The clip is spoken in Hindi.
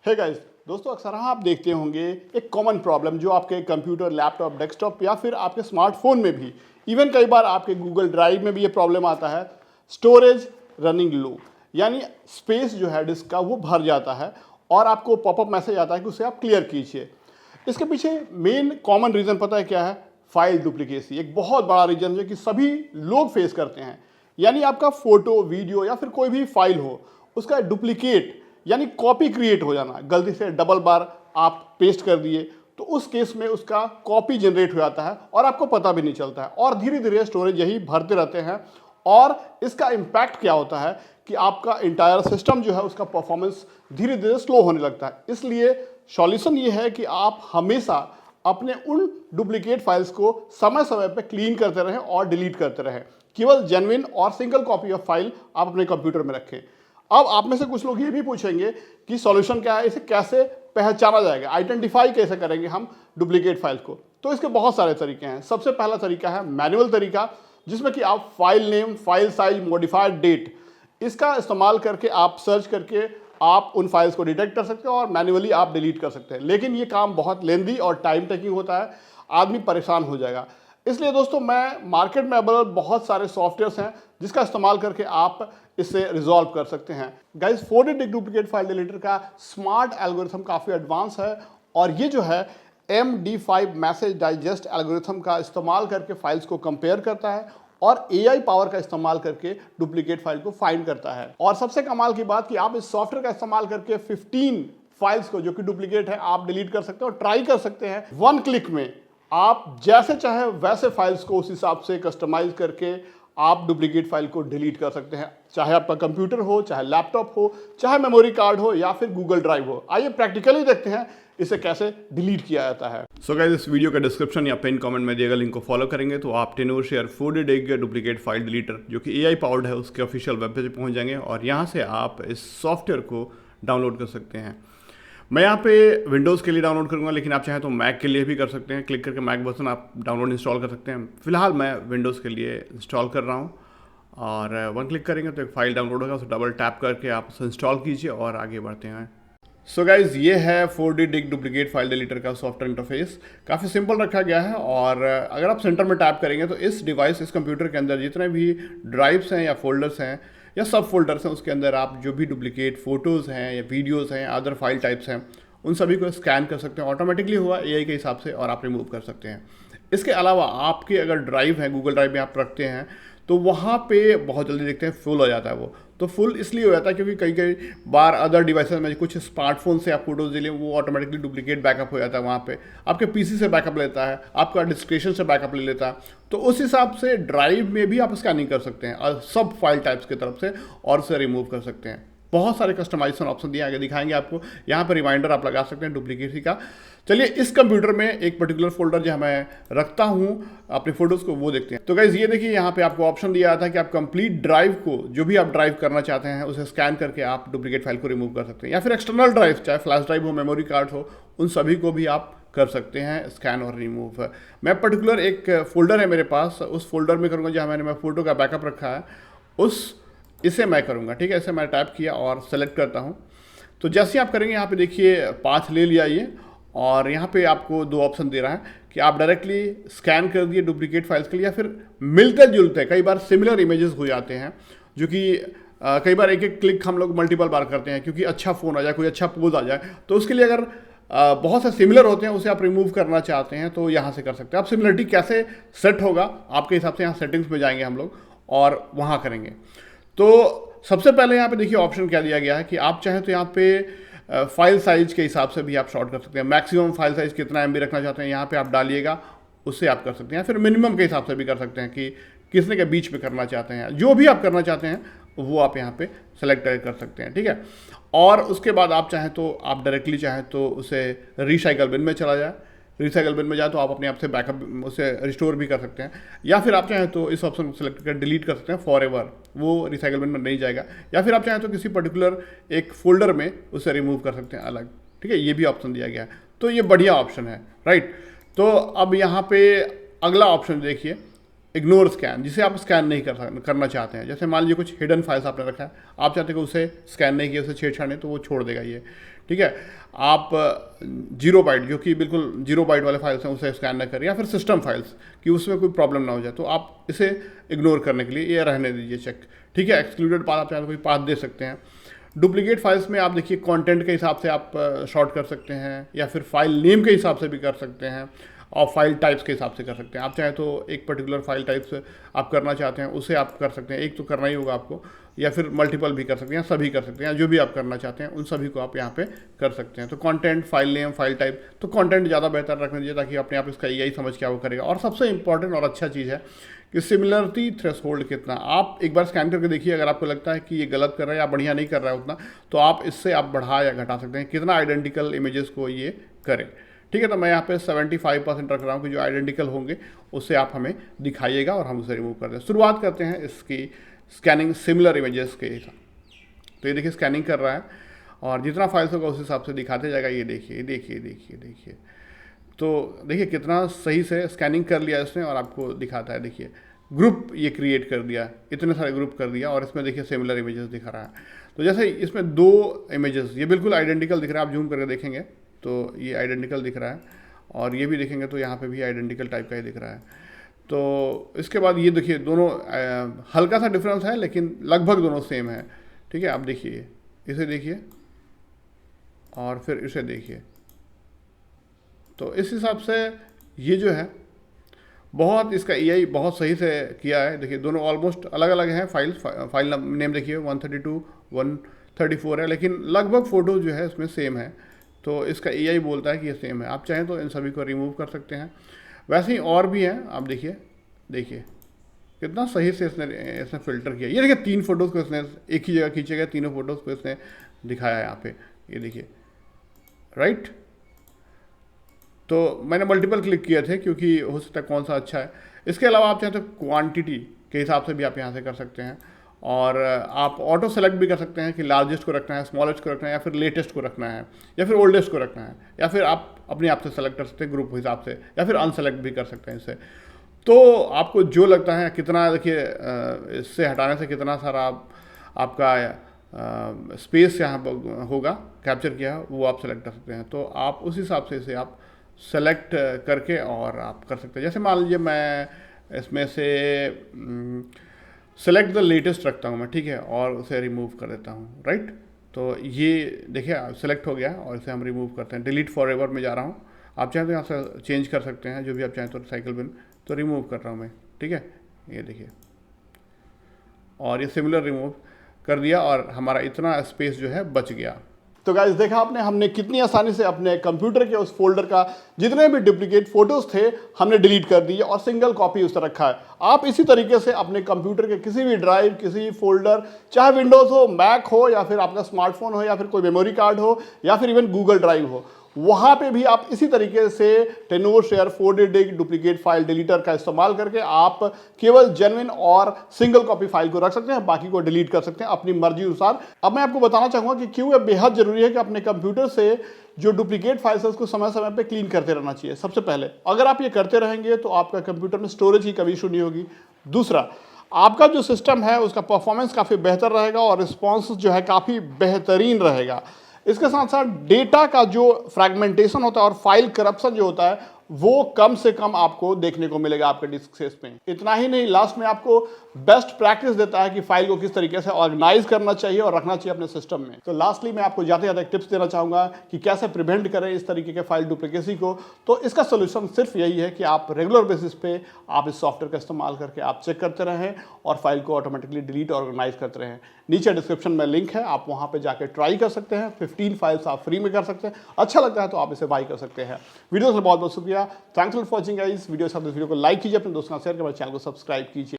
है गाइस, दोस्तों अक्सर आप देखते होंगे एक कॉमन प्रॉब्लम जो आपके कंप्यूटर, लैपटॉप, डेस्कटॉप या फिर आपके स्मार्टफोन में भी, इवन कई बार आपके गूगल ड्राइव में भी ये प्रॉब्लम आता है, स्टोरेज रनिंग लो, यानी स्पेस जो है डिस्क का वो भर जाता है और आपको पॉपअप मैसेज आता है कि उसे आप क्लियर कीजिए। इसके पीछे मेन कॉमन रीज़न पता है क्या है? File duplicacy. एक बहुत बड़ा रीज़न है कि सभी लोग फेस करते हैं, यानी आपका फोटो, वीडियो या फिर कोई भी फाइल हो, उसका डुप्लीकेट यानी कॉपी क्रिएट हो जाना, गलती से डबल बार आप पेस्ट कर दिए तो उस केस में उसका कॉपी जनरेट हो जाता है और आपको पता भी नहीं चलता है और धीरे धीरे स्टोरेज यही भरते रहते हैं। और इसका इम्पैक्ट क्या होता है कि आपका इंटायर सिस्टम जो है उसका परफॉर्मेंस धीरे धीरे स्लो होने लगता है। इसलिए सॉल्यूशन ये है कि आप हमेशा अपने उन डुप्लीकेट फाइल्स को समय समय पर क्लीन करते रहें और डिलीट करते रहें। केवल जेन्युइन और सिंगल कॉपी ऑफ फाइल आप अपने कंप्यूटर में रखें। अब आप में से कुछ लोग ये भी पूछेंगे कि सॉल्यूशन क्या है, इसे कैसे पहचाना जाएगा, आइडेंटिफाई कैसे करेंगे हम डुप्लीकेट फाइल को। तो इसके बहुत सारे तरीके हैं। सबसे पहला तरीका है मैनुअल तरीका, जिसमें कि आप file name, file size, modified date, इसका इस्तेमाल करके आप सर्च करके आप उन फाइल्स को डिटेक्ट कर सकते हो और मैन्युअली आप डिलीट कर सकते हैं। लेकिन ये काम बहुत लेंदी और टाइम टेकिंग होता है, आदमी परेशान हो जाएगा। इसलिए दोस्तों मैं मार्केट में अवेलेबल बहुत सारे सॉफ्टवेयर्स हैं जिसका इस्तेमाल करके आप इससे रिजॉल्व कर सकते हैं। गाइस, 4D डुप्लीकेट फाइल डिलीटर का स्मार्ट एल्गोरिथम काफ़ी एडवांस है और ये जो है MD5 मैसेज डाइजेस्ट एल्गोरिथम का इस्तेमाल करके फाइल्स को कंपेयर करता है और AI पावर का इस्तेमाल करके डुप्लीकेट फाइल को फाइंड करता है। और सबसे कमाल की बात कि आप इस सॉफ्टवेयर का इस्तेमाल करके 15 फाइल्स को जो कि डुप्लीकेट है आप डिलीट कर सकते हैं और ट्राई कर सकते हैं 1 क्लिक में। आप जैसे चाहे वैसे फाइल्स को उस हिसाब से कस्टमाइज करके आप डुप्लीकेट फाइल को डिलीट कर सकते हैं, चाहे आपका कंप्यूटर हो, चाहे लैपटॉप हो, चाहे मेमोरी कार्ड हो या फिर गूगल ड्राइव हो। आइए प्रैक्टिकली देखते हैं इसे कैसे डिलीट किया जाता है। सो गाइस, इस वीडियो का डिस्क्रिप्शन या पिन कमेंट में दिए गए लिंक को फॉलो करेंगे तो आप टेनोरशेयर 4D डिग डुप्लीकेट फाइल डिलीटर जो कि AI पावर्ड है उसके ऑफिशियल वेब पेज पहुंच जाएंगे और यहाँ से आप इस सॉफ्टवेयर को डाउनलोड कर सकते हैं। मैं यहाँ पे विंडोज़ के लिए डाउनलोड करूँगा, लेकिन आप चाहें तो मैक के लिए भी कर सकते हैं। क्लिक करके मैक वर्जन आप डाउनलोड इंस्टॉल कर सकते हैं। फिलहाल मैं विंडोज़ के लिए इंस्टॉल कर रहा हूँ और 1 क्लिक करेंगे तो एक फाइल डाउनलोड होगा, उसे डबल टैप करके आप उसे इंस्टॉल कीजिए और आगे बढ़ते हैं। सो गाइज, ये है 4D डिग डुप्लीकेट फाइल डिलीटर का सॉफ्टवेयर इंटरफेस। काफ़ी सिंपल रखा गया है और अगर आप सेंटर में टैप करेंगे तो इस डिवाइस, इस कंप्यूटर के अंदर जितने भी ड्राइव्स हैं या फोल्डर्स हैं या सब फोल्डर्स हैं, उसके अंदर आप जो भी डुप्लीकेट फ़ोटोज़ हैं या वीडियोज़ हैं, अदर फाइल टाइप्स हैं, उन सभी को स्कैन कर सकते हैं। ऑटोमेटिकली हुआ AI के हिसाब से और आप रिमूव कर सकते हैं। इसके अलावा आपके अगर ड्राइव है, गूगल ड्राइव में आप रखते हैं तो वहाँ पे बहुत जल्दी देखते हैं फुल हो जाता है। वो तो फुल इसलिए हो जाता है क्योंकि कई कई बार अदर डिवाइसेस में कुछ स्मार्टफोन से आप फोटोज ले लें, वो ऑटोमेटिकली डुप्लीकेट बैकअप हो जाता है। वहाँ पे आपके PC से बैकअप लेता है, आपका डिस्क्रिप्शन से बैकअप ले लेता है। तो उस हिसाब से ड्राइव में भी आप स्कैनिंग कर सकते हैं सब फाइल टाइप्स की तरफ से और उसे रिमूव कर सकते हैं। बहुत सारे कस्टमाइजेशन ऑप्शन दिए, आगे दिखाएंगे आपको। यहाँ पर रिमाइंडर आप लगा सकते हैं डुप्लीकेसी का। चलिए, इस कंप्यूटर में एक पर्टिकुलर फोल्डर जो मैं रखता हूँ अपने फोटोज़ को, वो देखते हैं। तो गाइज, ये देखिए, यहाँ पे आपको ऑप्शन दिया था कि आप कंप्लीट ड्राइव को, जो भी आप ड्राइव करना चाहते हैं, उसे स्कैन करके आप डुप्लीकेट फाइल को रिमूव कर सकते हैं। या फिर एक्सटर्नल ड्राइव, चाहे फ्लैश ड्राइव हो, मेमोरी कार्ड हो, उन सभी को भी आप कर सकते हैं स्कैन और रिमूव। मैं पर्टिकुलर एक फोल्डर है मेरे पास, उस फोल्डर में करूँगा जहाँ मैंने फोटो का बैकअप रखा है, इसे मैं करूँगा। ठीक है, इसे मैं टाइप किया और सेलेक्ट करता हूँ। तो जैसे आप करेंगे, यहाँ पे देखिए पाथ ले लिया ये, और यहाँ पे आपको 2 ऑप्शन दे रहा है कि आप डायरेक्टली स्कैन कर दिए डुप्लीकेट फाइल्स के लिए, या फिर मिलते जुलते कई बार सिमिलर इमेजेस हो जाते हैं, जो कि कई बार एक एक क्लिक हम लोग मल्टीपल बार करते हैं क्योंकि अच्छा फ़ोन आ जाए, कोई अच्छा पोज आ जाए। तो उसके लिए अगर बहुत से सिमिलर होते हैं, उसे आप रिमूव करना चाहते हैं तो यहाँ से कर सकते हैं। अब सिमिलरिटी कैसे सेट होगा आपके हिसाब से, यहाँ सेटिंग्स में जाएंगे हम लोग और वहाँ करेंगे। तो सबसे पहले यहाँ पे देखिए ऑप्शन क्या दिया गया है कि आप चाहें तो यहाँ पे फाइल साइज के हिसाब से भी आप शॉर्ट कर सकते हैं। मैक्सिमम फाइल साइज कितना MB रखना चाहते हैं, यहाँ पे आप डालिएगा, उससे आप कर सकते हैं। फिर मिनिमम के हिसाब से भी कर सकते हैं कि किसने के बीच में करना चाहते हैं। जो भी आप करना चाहते हैं वो आप यहाँ पे सेलेक्ट कर सकते हैं। ठीक है, और उसके बाद आप चाहें तो आप डायरेक्टली चाहें तो उसे रिसाइकल बिन में चला जाए। रिसाइकल बिन में जाए तो आप अपने आप से बैकअप उसे रिस्टोर भी कर सकते हैं, या फिर आप चाहें तो इस ऑप्शन को सेलेक्ट कर डिलीट कर सकते हैं फॉर एवर, वो रिसाइकल बिन में नहीं जाएगा। या फिर आप चाहें तो किसी पर्टिकुलर एक फोल्डर में उसे रिमूव कर सकते हैं अलग। ठीक है, ये भी ऑप्शन दिया गया है, तो ये बढ़िया ऑप्शन है, राइट। तो अब यहाँ पे अगला ऑप्शन देखिए, इग्नोर स्कैन, जिसे आप स्कैन नहीं करना चाहते हैं। जैसे मान लीजिए कुछ हिडन फाइल्स आपने रखा है, आप चाहते हैं कि उसे स्कैन नहीं किया, उसे छेड़छाड़ नहीं, तो वो छोड़ देगा ये, ठीक है। आप 0 बाइट, जो कि बिल्कुल 0 बाइट वाले फाइल्स हैं, उसे स्कैन न करें, या फिर सिस्टम फाइल्स कि उसमें कोई प्रॉब्लम ना हो जाए, तो आप इसे इग्नोर करने के लिए ये रहने दीजिए चेक, ठीक है। एक्सक्लूडेड पाथ आप चाहें तो कोई पाथ दे सकते हैं। डुप्लीकेट फाइल्स में आप देखिए कंटेंट के हिसाब से आप शॉर्ट कर सकते हैं, या फिर फाइल नेम के हिसाब से भी कर सकते हैं, और फाइल टाइप्स के हिसाब से कर सकते हैं। आप चाहें तो एक पर्टिकुलर फाइल टाइप्स आप करना चाहते हैं उसे आप कर सकते हैं, एक तो करना ही होगा आपको, या फिर मल्टीपल भी कर सकते हैं, सभी कर सकते हैं, जो भी आप करना चाहते हैं उन सभी को आप यहाँ पे कर सकते हैं। तो content, file name, file type, तो कंटेंट ज़्यादा बेहतर रखना चाहिए ताकि अपने आप इसका यही समझ क्या वो करेगा। और सबसे इंपॉर्टेंट और अच्छा चीज़ है कि सिमिलरिटी थ्रेशोल्ड कितना, आप एक बार स्कैन करके देखिए, अगर आपको लगता है कि ये गलत कर रहा है या बढ़िया नहीं कर रहा है उतना, तो आप इससे आप बढ़ा या घटा सकते हैं कितना आइडेंटिकल इमेजेस को ये करे, ठीक है। तो मैं यहाँ पे 75% रख रहा हूँ कि जो आइडेंटिकल होंगे उससे आप हमें दिखाइएगा और हम उसे रिमूव कर दें। शुरुआत करते हैं इसकी स्कैनिंग सिमिलर इमेजेस के हिसाब। तो ये देखिए स्कैनिंग कर रहा है, और जितना फाइल्स होगा उस हिसाब से दिखाते जाएगा। ये देखिए देखिए देखिए देखिए, तो देखिए कितना सही से स्कैनिंग कर लिया इसने, और आपको दिखाता है। देखिए ग्रुप ये क्रिएट कर दिया, इतने सारे ग्रुप कर दिया, और इसमें देखिए सिमिलर इमेजेस दिखा रहा है। तो जैसे इसमें 2 इमेजेस ये बिल्कुल आइडेंटिकल दिख रहा है, आप जूम करके देखेंगे तो ये आइडेंटिकल दिख रहा है, और ये भी देखेंगे तो यहाँ पे भी आइडेंटिकल टाइप का ही दिख रहा है। तो इसके बाद ये देखिए दोनों हल्का सा डिफरेंस है, लेकिन लगभग दोनों सेम है, ठीक है। आप देखिए, इसे देखिए और फिर इसे देखिए। तो इस हिसाब से ये जो है बहुत इसका एआई बहुत सही से किया है। देखिए दोनों ऑलमोस्ट अलग अलग हैं फाइल नेम देखिए 132 134 है, लेकिन लगभग फ़ोटो जो है इसमें सेम है। तो इसका एआई बोलता है कि ये सेम है। आप चाहें तो इन सभी को रिमूव कर सकते हैं। वैसे ही और भी हैं, आप देखिए देखिए कितना सही से इसने फ़िल्टर किया। ये देखिए 3 फोटोज़ को इसने एक ही जगह खींचे गए, तीनों फोटोज़ को इसने दिखाया है यहाँ पे, ये देखिए, राइट। तो मैंने मल्टीपल क्लिक किए थे क्योंकि हो सकता है कौन सा अच्छा है। इसके अलावा आप चाहें तो क्वांटिटी के हिसाब से भी आप यहाँ से कर सकते हैं, और आप ऑटो सेलेक्ट भी कर सकते हैं कि लार्जेस्ट को रखना है, स्मॉलेस्ट को रखना है, या फिर लेटेस्ट को रखना है, या फिर ओल्डेस्ट को रखना है, या फिर आप अपने आप से सेलेक्ट कर सकते हैं ग्रुप हिसाब से, या फिर अनसेलेक्ट भी कर सकते हैं इसे। तो आपको जो लगता है कितना, देखिए इससे हटाने से कितना सारा आपका स्पेस यहाँ होगा कैप्चर किया, वो आप सेलेक्ट कर सकते हैं। तो आप उस हिसाब से इसे आप सेलेक्ट करके और आप कर सकते हैं। जैसे मान लीजिए मैं इसमें से सेलेक्ट द लेटेस्ट रखता हूँ मैं, ठीक है, और उसे रिमूव कर देता हूँ, राइट। तो ये देखिए सेलेक्ट हो गया, और इसे हम रिमूव करते हैं। डिलीट फॉर एवर में जा रहा हूँ। आप चाहें तो यहाँ से चेंज कर सकते हैं, जो भी आप चाहें तो रिसाइकल बिन, तो रिमूव कर रहा हूँ मैं, ठीक है, ये देखिए, और ये सिमिलर रिमूव कर दिया, और हमारा इतना स्पेस जो है बच गया। तो गाइस देखा आपने, हमने कितनी आसानी से अपने कंप्यूटर के उस फोल्डर का जितने भी डुप्लीकेट फोटोज थे हमने डिलीट कर दिए, और सिंगल कॉपी उस रखा है। आप इसी तरीके से अपने कंप्यूटर के किसी भी ड्राइव, किसी भी फोल्डर, चाहे विंडोज हो, मैक हो, या फिर आपका स्मार्टफोन हो, या फिर कोई मेमोरी कार्ड हो, या फिर इवन गूगल ड्राइव हो, वहां पे भी आप इसी तरीके से टेनोरशेयर 4D डुप्लीकेट फाइल डिलीटर का इस्तेमाल करके आप केवल जेन्युइन और सिंगल कॉपी फाइल को रख सकते हैं, बाकी को डिलीट कर सकते हैं अपनी मर्जी अनुसार। अब मैं आपको बताना चाहूंगा कि क्यों यह बेहद जरूरी है कि अपने कंप्यूटर से जो डुप्लीकेट फाइल्स है उसको समय समय पे क्लीन करते रहना चाहिए। सबसे पहले अगर आप ये करते रहेंगे तो आपका कंप्यूटर में स्टोरेज की कभी इशू नहीं होगी। दूसरा, आपका जो सिस्टम है उसका परफॉर्मेंस काफ़ी बेहतर रहेगा, और रिस्पॉन्स जो है काफ़ी बेहतरीन रहेगा। इसके साथ साथ डेटा का जो फ्रैगमेंटेशन होता है और फाइल करप्शन जो होता है वो कम से कम आपको देखने को मिलेगा आपके डिस्क स्पेस में। इतना ही नहीं, लास्ट में आपको बेस्ट प्रैक्टिस देता है कि फाइल को किस तरीके से ऑर्गेनाइज करना चाहिए और रखना चाहिए अपने सिस्टम में। तो लास्टली मैं आपको जाते जाते टिप्स देना चाहूंगा कि कैसे प्रिवेंट करें इस तरीके के फाइल डुप्लीकेसी को। तो इसका सोल्यूशन सिर्फ यही है कि आप रेगुलर बेसिस पे आप इस सॉफ्टवेयर का इस्तेमाल करके आप चेक करते रहें और फाइल को ऑटोमेटिकली डिलीट और ऑर्गेनाइज करते रहें। नीचे डिस्क्रिप्शन में लिंक है, आप वहां पे जाकर ट्राई कर सकते हैं। 15 फाइल्स आप फ्री में कर सकते हैं, अच्छा लगता है तो आप इसे बाई कर सकते हैं। वीडियो के लिए बहुत बहुत शुक्रिया, thanks for watching guys. Video इस वीडियो को लाइक कीजिए, अपने दोस्तों के साथ शेयर करें, चैनल को सब्सक्राइब कीजिए।